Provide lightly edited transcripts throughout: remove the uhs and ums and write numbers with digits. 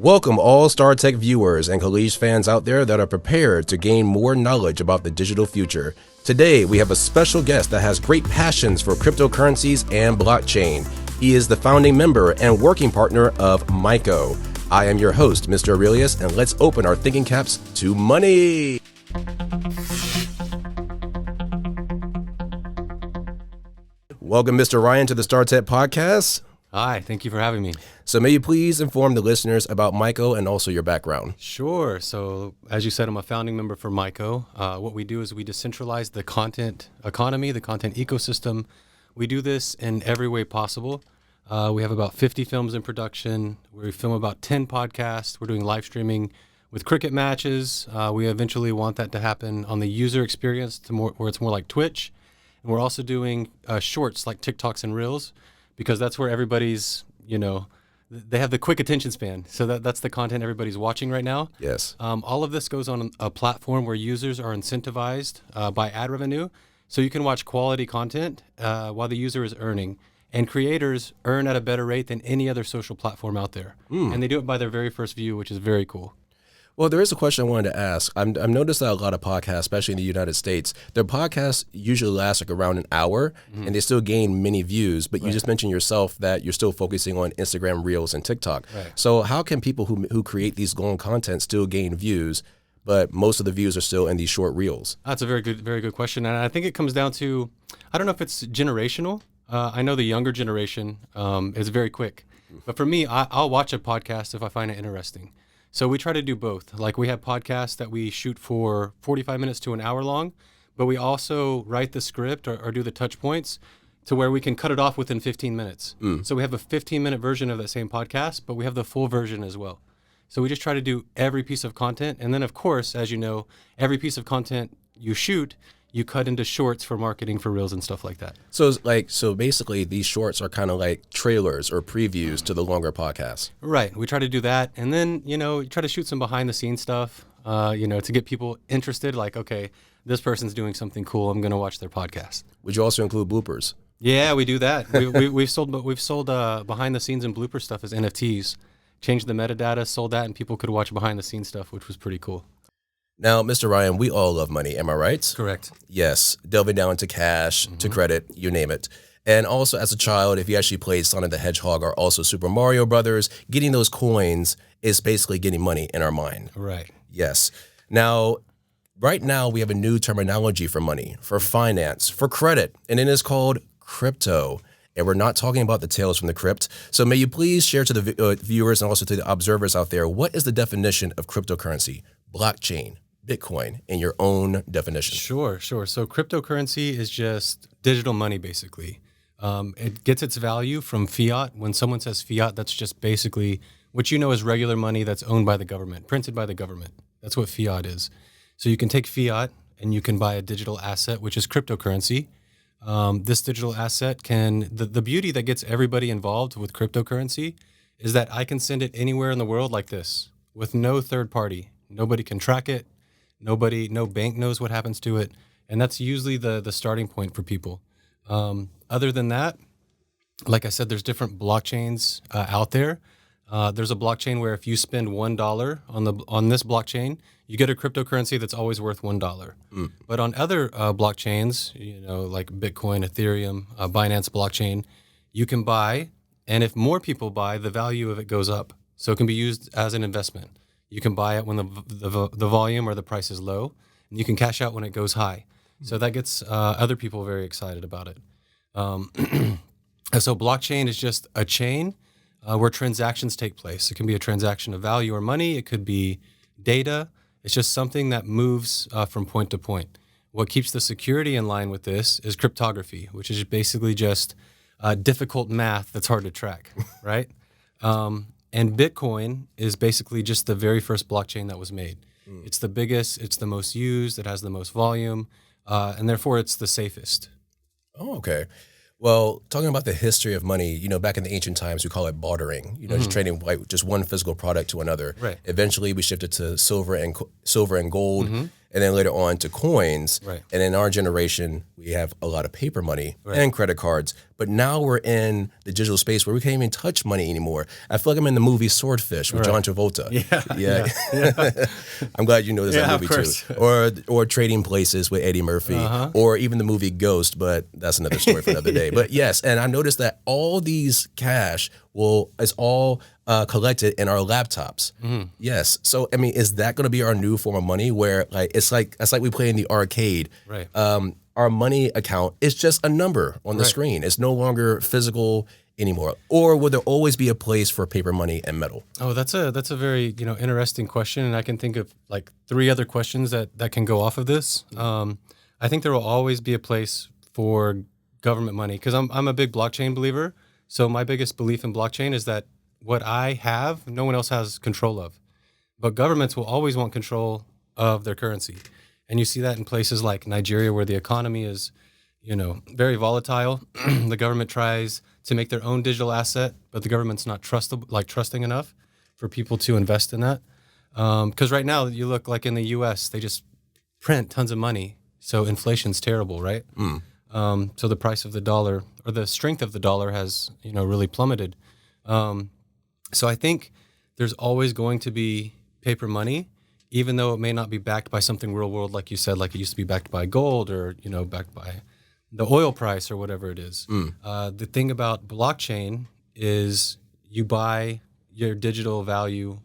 Welcome all Startech viewers and Khaleej fans out there that are prepared to gain more knowledge about the digital future. Today, we have a special guest that has great passions for cryptocurrencies and blockchain. He is the founding member and working partner of Myco. I am your host, Mr. Aurelius, and let's open our thinking caps to money. Welcome, Mr. Ryan, to the Startech Podcast. Hi, thank you for having me. So may you please inform the listeners about Myco and also your background? Sure. So as you said, I'm a founding member for Myco. What we do is we decentralize the content economy, the content ecosystem. We do this in every way possible. We have about 50 films in production. We film about 10 podcasts. We're doing live streaming with cricket matches. We eventually want that to happen on the user experience where it's more like Twitch. And we're also doing shorts like TikToks and Reels, because that's where everybody's, they have the quick attention span. So that's the content everybody's watching right now. Yes. All of this goes on a platform where users are incentivized by ad revenue. So you can watch quality content while the user is earning. And creators earn at a better rate than any other social platform out there. And they do it by their very first view, which is very cool. Well, there is a question I wanted to ask. I've noticed that a lot of podcasts, especially in the United States, their podcasts usually last like around an hour, and they still gain many views. But you just mentioned yourself that you're still focusing on Instagram Reels and TikTok. Right. So how can people who create these long content still gain views, but most of the views are still in these short reels? That's a very good question. And I think it comes down to, I don't know if it's generational. I know the younger generation is very quick. But for me, I'll watch a podcast if I find it interesting. So we try to do both. Like we have podcasts that we shoot for 45 minutes to an hour long, but we also write the script or do the touch points to where we can cut it off within 15 minutes. So we have a 15-minute version of that same podcast, but we have the full version as well. So we just try to do every piece of content. And then, of course, as you know, every piece of content you shoot, you cut into shorts for marketing for Reels and stuff like that. So basically these shorts are kind of like trailers or previews to the longer podcasts. Right. We try to do that. And then, try to shoot some behind the scenes stuff, to get people interested. Like, okay, this person's doing something cool. I'm going to watch their podcast. Would you also include bloopers? Yeah, we do that. We've sold behind the scenes and blooper stuff as NFTs, changed the metadata, sold that, and people could watch behind the scenes stuff, which was pretty cool. Now, Mr. Ryan, we all love money, am I right? Correct. Yes, delving down to cash, to credit, you name it. And also as a child, if you actually played Sonic the Hedgehog or also Super Mario Brothers, getting those coins is basically getting money in our mind. Right. Yes. Now, right now we have a new terminology for money, for finance, for credit, and it is called crypto. And we're not talking about the tales from the crypt. So may you please share to the viewers and also to the observers out there, what is the definition of cryptocurrency, blockchain, Bitcoin, in your own definition? Sure. So cryptocurrency is just digital money, basically. It gets its value from fiat. When someone says fiat, that's just basically what you know as regular money that's owned by the government, printed by the government. That's what fiat is. So you can take fiat and you can buy a digital asset, which is cryptocurrency. This digital asset the beauty that gets everybody involved with cryptocurrency is that I can send it anywhere in the world like this with no third party. Nobody can track it. No bank knows what happens to it. And that's usually the starting point for people. Other than that, like I said, there's different blockchains out there. There's a blockchain where if you spend $1 on this blockchain, you get a cryptocurrency that's always worth $1. But on other blockchains, like Bitcoin, Ethereum, Binance blockchain, you can buy, and if more people buy, the value of it goes up. So it can be used as an investment. You can buy it when the volume or the price is low, and you can cash out when it goes high. So that gets other people very excited about it. And so blockchain is just a chain where transactions take place. It can be a transaction of value or money. It could be data. It's just something that moves from point to point. What keeps the security in line with this is cryptography, which is basically just difficult math that's hard to track, right? And Bitcoin is basically just the very first blockchain that was made. It's the biggest, it's the most used, it has the most volume, and therefore it's the safest. Oh, okay. Well, talking about the history of money, back in the ancient times, we call it bartering, just trading like just one physical product to another. Right. Eventually, we shifted to silver and gold, and then later on to coins. Right. And in our generation, we have a lot of paper money and credit cards. But now we're in the digital space where we can't even touch money anymore. I feel like I'm in the movie Swordfish with John Travolta. Yeah. I'm glad you know this movie too. Or Trading Places with Eddie Murphy, or even the movie Ghost, but that's another story for another day. But yes, and I noticed that all these cash is all collected in our laptops. Yes. So I mean, is that going to be our new form of money? Where it's like we play in the arcade. Right. Our money account is just a number on the screen. It's no longer physical anymore. Or will there always be a place for paper money and metal? Oh, that's a very interesting question, and I can think of like 3 other questions that can go off of this. I think there will always be a place for government money because I'm a big blockchain believer. So my biggest belief in blockchain is that what I have, no one else has control of. But governments will always want control of their currency. And you see that in places like Nigeria where the economy is, very volatile. The government tries to make their own digital asset, but the government's not trusting enough for people to invest in that. Because right now you look like in the U.S., they just print tons of money. So inflation's terrible, right? So the price of the dollar or the strength of the dollar has, really plummeted. So I think there's always going to be paper money, even though it may not be backed by something real world, like you said, like it used to be backed by gold or, backed by the oil price or whatever it is. The thing about blockchain is you buy your digital value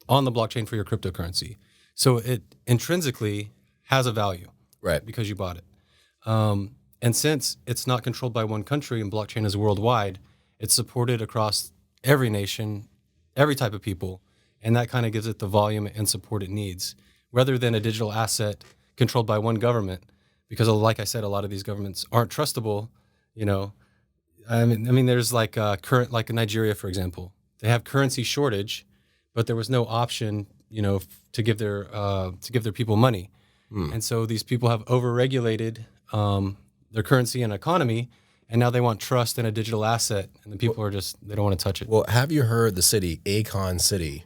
on the blockchain for your cryptocurrency. So it intrinsically has a value, right? Because you bought it. And since it's not controlled by one country and blockchain is worldwide, it's supported across every nation, every type of people. And that kind of gives it the volume and support it needs, rather than a digital asset controlled by one government. Because, like I said, a lot of these governments aren't trustable. I mean, there's like Nigeria, for example. They have currency shortage, but there was no option, to give their people money. And so these people have overregulated their currency and economy, and now they want trust in a digital asset, and the people they don't want to touch it. Well, have you heard the city, Akon City?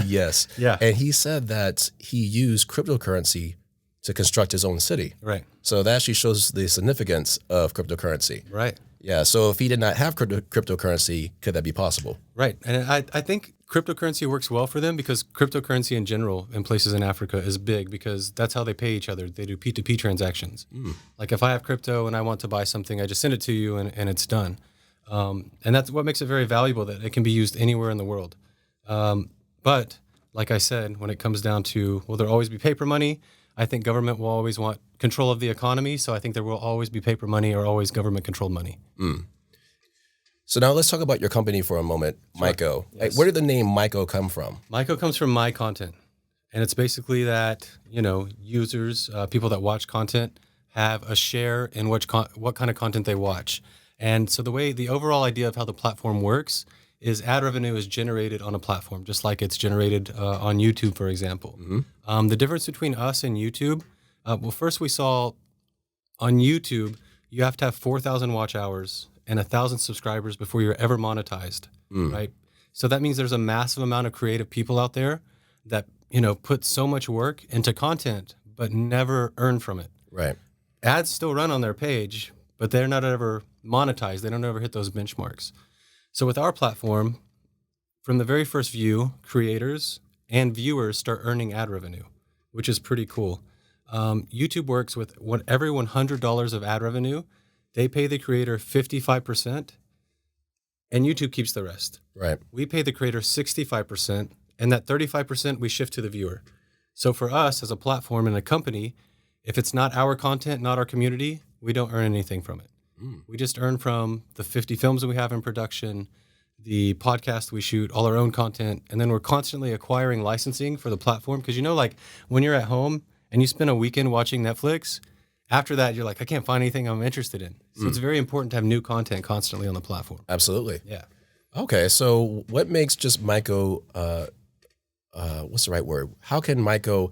Yes. Yeah. And he said that he used cryptocurrency to construct his own city. Right. So that actually shows the significance of cryptocurrency. Right. Yeah. So if he did not have cryptocurrency, could that be possible? Right. And I think cryptocurrency works well for them because cryptocurrency in general in places in Africa is big because that's how they pay each other. They do P2P transactions. Like if I have crypto and I want to buy something, I just send it to you and it's done. And that's what makes it very valuable, that it can be used anywhere in the world. But like I said, when it comes down to, will there always be paper money? I think government will always want control of the economy. So I think there will always be paper money or always government controlled money. So now let's talk about your company for a moment, sure. Myco. Yes. Where did the name Myco come from? Myco comes from my content. And it's basically that, users, people that watch content have a share in what kind of content they watch. And so the overall idea of how the platform works is ad revenue is generated on a platform, just like it's generated on YouTube, for example. The difference between us and YouTube, first we saw on YouTube, you have to have 4,000 watch hours and 1,000 subscribers before you're ever monetized, right? So that means there's a massive amount of creative people out there that, put so much work into content, but never earn from it. Right. Ads still run on their page, but they're not ever monetized. They don't ever hit those benchmarks. So with our platform, from the very first view, creators and viewers start earning ad revenue, which is pretty cool. YouTube works with every $100 of ad revenue, they pay the creator 55%, and YouTube keeps the rest. Right. We pay the creator 65%, and that 35% we shift to the viewer. So for us as a platform and a company, if it's not our content, not our community, we don't earn anything from it. We just earn from the 50 films that we have in production, the podcast we shoot, all our own content, and then we're constantly acquiring licensing for the platform. Because like when you're at home and you spend a weekend watching Netflix, after that you're like, I can't find anything I'm interested in. So it's very important to have new content constantly on the platform. Absolutely. Yeah. Okay, so what makes just Myco, what's the right word? How can Myco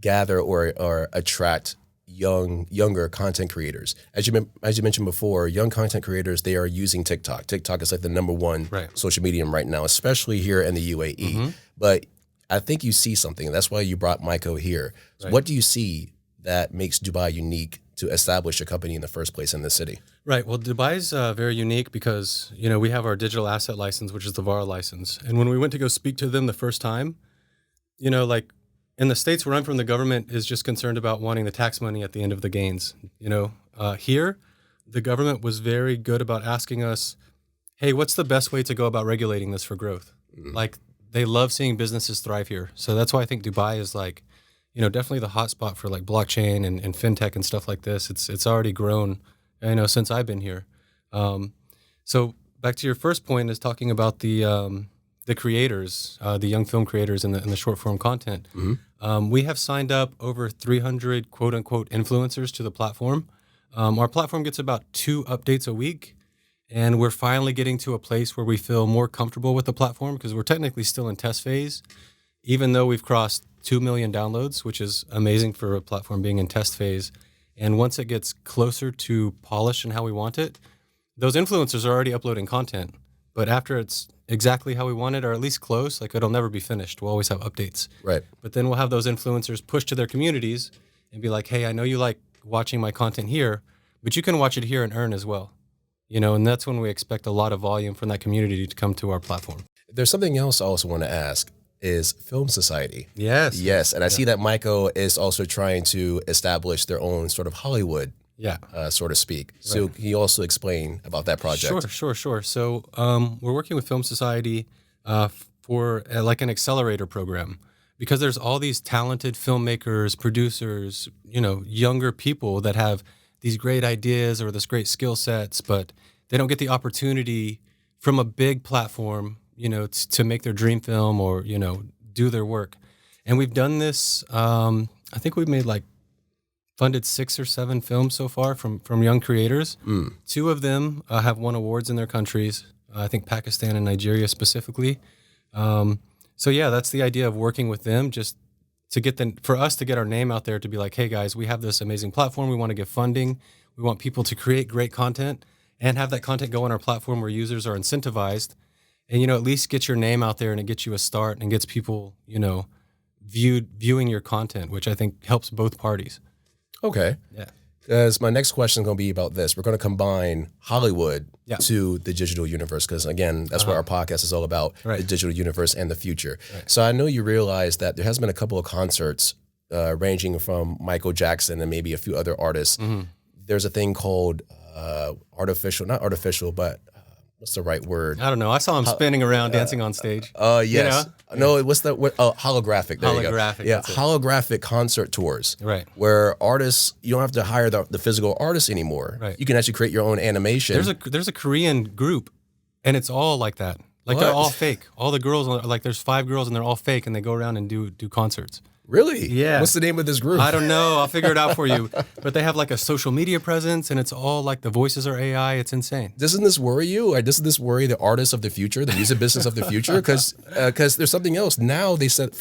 gather or attract younger content creators? As you mentioned before, young content creators, they are using TikTok. TikTok is like the number one social medium right now, especially here in the UAE. But I think you see something. That's why you brought Myco here. So what do you see that makes Dubai unique to establish a company in the first place in the city? Right. Well, Dubai is very unique because, we have our digital asset license, which is the VARA license. And when we went to go speak to them the first time, like in the States where I'm from, the government is just concerned about wanting the tax money at the end of the gains. Here, the government was very good about asking us, hey, what's the best way to go about regulating this for growth? Like, they love seeing businesses thrive here. So that's why I think Dubai is like, definitely the hotspot for like blockchain and fintech and stuff like this. It's already grown, since I've been here. So back to your first point is talking about the creators, the young film creators in the short form content. We have signed up over 300 quote unquote influencers to the platform. Our platform gets about 2 updates a week. And we're finally getting to a place where we feel more comfortable with the platform because we're technically still in test phase, even though we've crossed 2 million downloads, which is amazing for a platform being in test phase. And once it gets closer to polish and how we want it, those influencers are already uploading content. But after it's exactly how we want it, or at least close, like it'll never be finished. We'll always have updates. Right. But then we'll have those influencers push to their communities and be like, hey, I know you like watching my content here, but you can watch it here and earn as well. And that's when we expect a lot of volume from that community to come to our platform. There's something else I also want to ask is Film Society. Yes. Yes. And I see that Myco is also trying to establish their own sort of Hollywood, so to speak. So Right. can you also explain about that project? Sure. So we're working with Film Society for like an accelerator program because there's all these talented filmmakers, producers, younger people that have these great ideas or this great skill sets, but they don't get the opportunity from a big platform, to make their dream film or, do their work. And we've done this, I think we've made funded 6 or 7 films so far from young creators. 2 of them have won awards in their countries, I think Pakistan and Nigeria specifically. So yeah, that's the idea of working with them, just to for us to get our name out there, to be like, hey guys, we have this amazing platform. We want to give funding. We want people to create great content and have that content go on our platform where users are incentivized. And, at least get your name out there and it gets you a start and gets people, viewing your content, which I think helps both parties. Okay. Yeah. Because my next question is going to be about this. We're going to combine Hollywood Yeah. to the digital universe because, again, that's what our podcast is all about, Right. the digital universe and the future. Right. So I know you realize that there has been a couple of concerts ranging from Michael Jackson and maybe a few other artists. There's a thing called not artificial, but what's the right word? I don't know. I saw him spinning around, dancing on stage. Yes. No, what's the word? Holographic. There you go. Holographic, Yeah, that's it. holographic concert tours. Right. Where artists, you don't have to hire the physical artist anymore. Right. You can actually create your own animation. There's a Korean group, and it's all like that. Like they're What? all fake. All the girls, there's 5 girls, and they're all fake, and they go around and do concerts. Really? Yeah. What's the name of this group? I don't know. I'll figure it out for you. But they have like a social media presence, and it's all like the voices are AI. It's insane. Doesn't this worry you? Or doesn't this worry the artists of the future, the music business of the future? Because there's something else. Now they said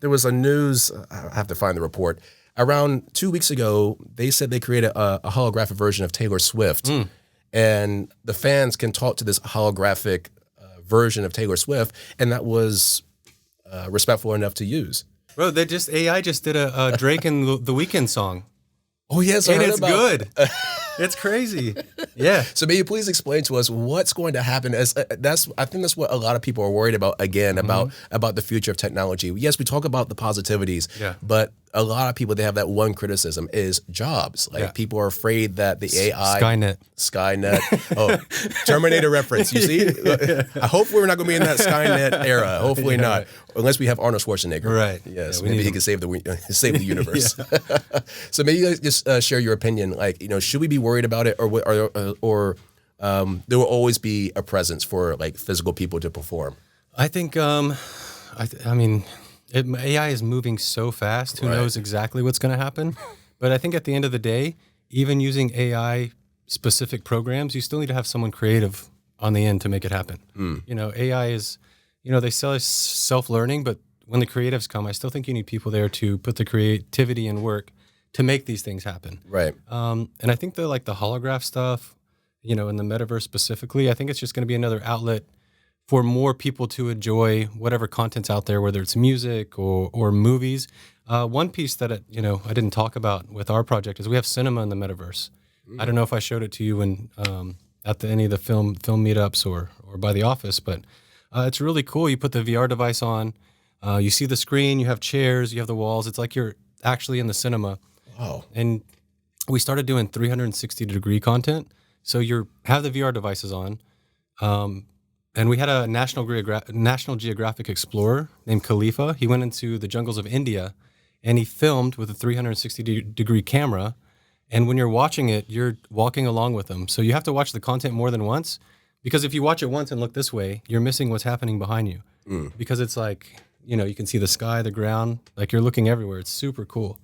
there was a news. I have to find the report. Around 2 weeks ago, they said they created a holographic version of Taylor Swift, and the fans can talk to this holographic version of Taylor Swift, and that was respectful enough to use. Bro, AI just did a Drake and the Weeknd song. Oh yes, I And heard it's about. good. It's crazy. Yeah. So may you please explain to us what's going to happen? As I think that's what a lot of people are worried about. Again, about the future of technology. Yes, we talk about the positivities, Yeah. but a lot of people, they have that one criticism is jobs. Like Yeah. people are afraid that the AI Skynet. Oh, Terminator reference. You see, I hope we're not going to be in that Skynet era. Hopefully Yeah, not, right. unless we have Arnold Schwarzenegger. Right. Yes. Yeah, we maybe need he him. can save the universe. So maybe you guys just share your opinion. Like, should we be worried about it, or there will always be a presence for like physical people to perform? I think, AI is moving so fast. Who Right. knows exactly what's going to happen? But I think at the end of the day, even using AI specific programs, you still need to have someone creative on the end to make it happen. AI is, they sell us self-learning, but when the creatives come, I still think you need people there to put the creativity and work to make these things happen. Right. And I think the holograph stuff, in the metaverse specifically, I think it's just going to be another outlet for more people to enjoy whatever content's out there, whether it's music or movies. One piece that I didn't talk about with our project is we have cinema in the metaverse, I don't know if I showed it to you when at any of the film meetups or by the office, but it's really cool. You put the VR device on, you see the screen, you have chairs, you have the walls. It's like you're actually in the cinema. Wow. And we started doing 360-degree content. So you have the VR devices on, and we had a National Geographic explorer named Khalifa. He went into the jungles of India, and he filmed with a 360-degree camera. And when you're watching it, you're walking along with them. So you have to watch the content more than once, because if you watch it once and look this way, you're missing what's happening behind you. Because it's like, you can see the sky, the ground, like you're looking everywhere. It's super cool.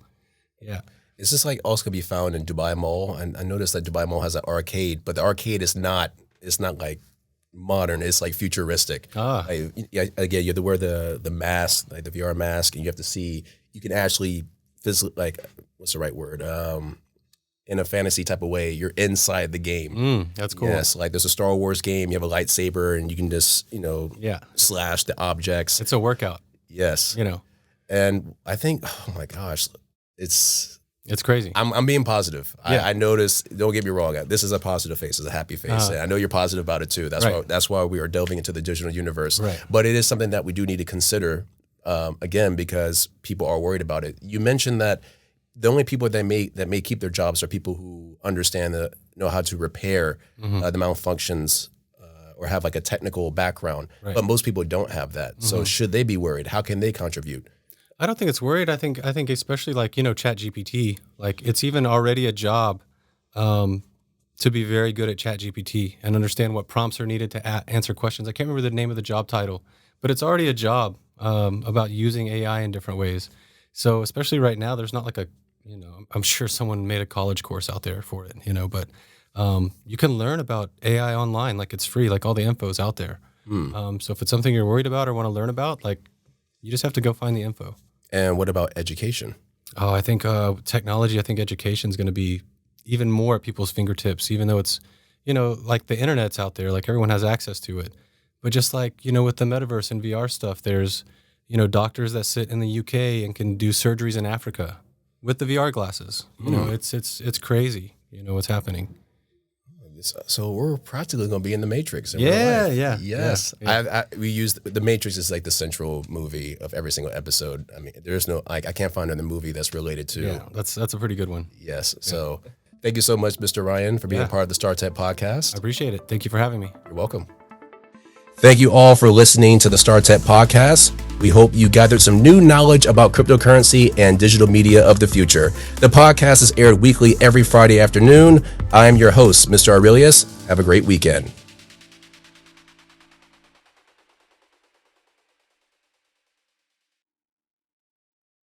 Yeah. Is this like also can be found in Dubai Mall? And I noticed that Dubai Mall has an arcade, but the arcade is not like modern. It's like futuristic. Again, you have to wear the mask, like the VR mask, and you have to see. You can actually physically, like, what's the right word? In a fantasy type of way, you're inside the game. That's cool. Yes, like there's a Star Wars game. You have a lightsaber, and you can just slash the objects. It's a workout. Yes, and I think, oh my gosh, it's crazy. I'm being positive. Yeah. I noticed. Don't get me wrong. This is a positive face. It's a happy face. And I know you're positive about it too. That's why we are delving into the digital universe. Right. But it is something that we do need to consider. Again, because people are worried about it. You mentioned that the only people that may keep their jobs are people who understand know how to repair the malfunctions or have like a technical background. Right. But most people don't have that. So should they be worried? How can they contribute? I don't think it's worried. I think especially like, ChatGPT, like it's even already a job to be very good at ChatGPT and understand what prompts are needed to answer questions. I can't remember the name of the job title, but it's already a job about using AI in different ways. So especially right now, there's not like I'm sure someone made a college course out there for it, but you can learn about AI online. Like it's free, like all the info's out there. So if it's something you're worried about or want to learn about, like you just have to go find the info. And what about education? Oh, I think technology, I think education is going to be even more at people's fingertips, even though it's, like the internet's out there, like everyone has access to it. But just like, with the Metaverse and VR stuff, there's, doctors that sit in the UK and can do surgeries in Africa with the VR glasses. It's crazy, what's happening. So we're practically going to be in the Matrix. Yeah. Yes. Yeah. We use the Matrix is like the central movie of every single episode. I mean, there's no I can't find another movie that's related to. Yeah, that's a pretty good one. Yes. Yeah. So thank you so much, Mr. Ryan, for being a part of the Startech Podcast. I appreciate it. Thank you for having me. You're welcome. Thank you all for listening to the Startech Podcast. We hope you gathered some new knowledge about cryptocurrency and digital media of the future. The podcast is aired weekly every Friday afternoon. I am your host, Mr. Aurelius. Have a great weekend.